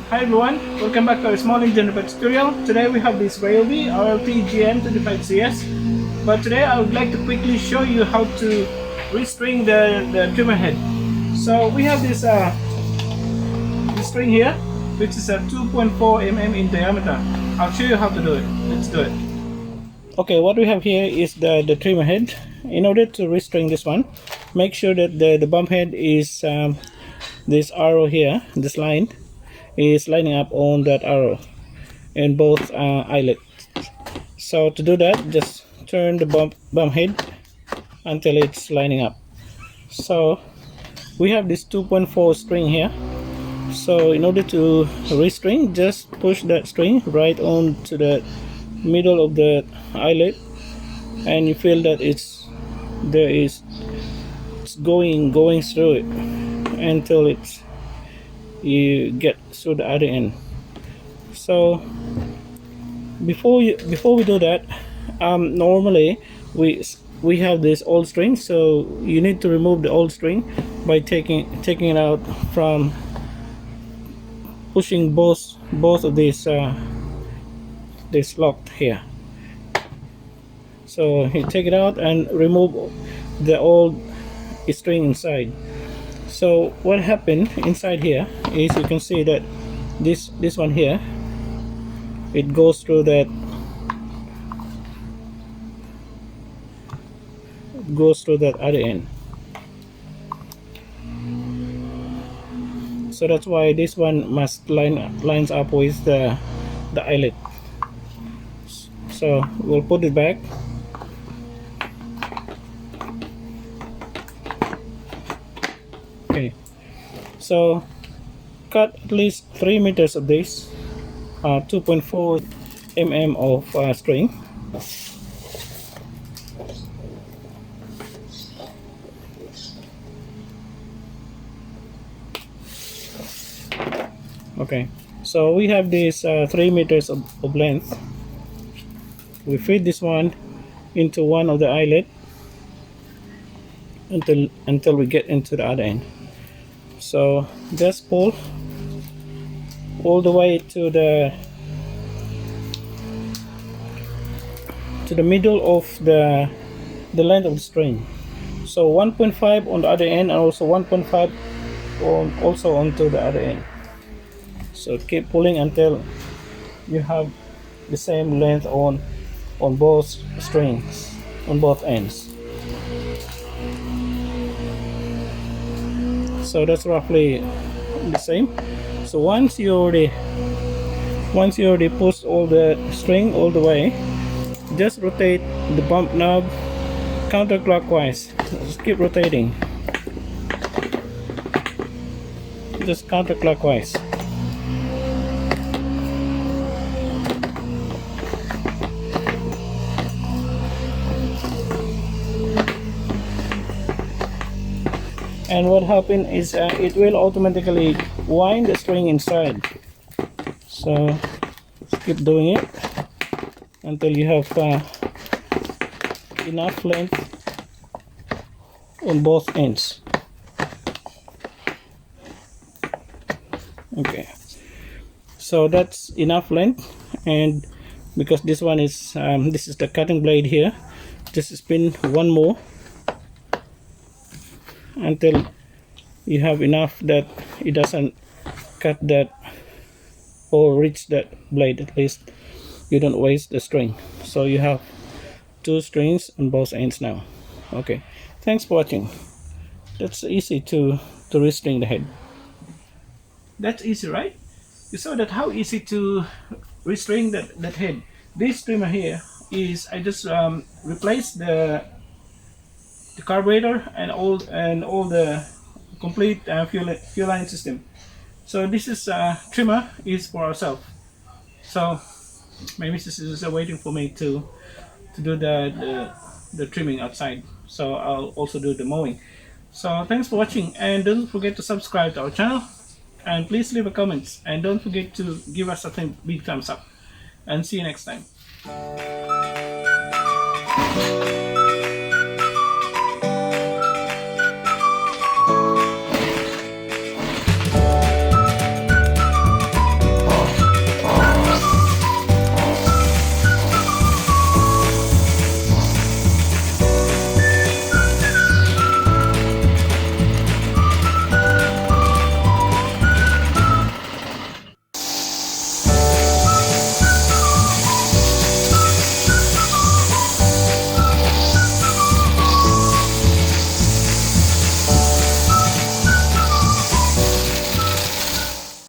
Hi everyone, welcome back to our small engine repair tutorial. Today we have this Ryobi RLTGM25CS, but today I would like to quickly show you how to restring the trimmer head. So we have this string here, which is a 2.4 mm in diameter. I'll show you how to do it. Let's do it. Okay, what we have here is the trimmer head. In order to restring this one, make sure that the bump head is this arrow here, this line is lining up on that arrow in both eyelets. So to do that, just turn the bump head until it's lining up. So we have this 2.4 string here. So in order to restring, just push that string right on to the middle of the eyelet, and you feel that it's going through it until you get through the other end. So before we do that, normally we have this old string, so you need to remove the old string by taking it out from pushing both of these this locked here. So you take it out and remove the old string inside. So what happened inside here is, you can see that this one here, it goes through that, other end. So that's why this one must lines up with the eyelet. So we'll put it back. Okay, so cut at least 3 meters of this 2.4 mm of string. Okay, so we have this 3 meters of length. We feed this one into one of the eyelet until we get into the other end. So just pull all the way to the middle of the length of the string. So 1.5 on the other end, and also 1.5 also onto the other end. So keep pulling until you have the same length on both strings, on both ends. So that's roughly the same. So once you already push all the string all the way, just rotate the bump knob counterclockwise. Just keep rotating, just counterclockwise. And what happens is it will automatically wind the string inside. So just keep doing it until you have enough length on both ends. Okay, so that's enough length. And because this one is this is the cutting blade here, just spin one more until you have enough that it doesn't cut that or reach that blade. At least you don't waste the string. So you have 2 strings on both ends now. Okay, thanks for watching. That's easy to restring the head. That's easy, right? You saw that how easy to restring that head. This trimmer here is, I just replaced the carburetor and all the complete fuel line system. So this is trimmer is for ourselves. So my missus is waiting for me to do the trimming outside. So I'll also do the mowing. So thanks for watching, and don't forget to subscribe to our channel, and please leave a comments, and don't forget to give us a big thumbs up, and see you next time.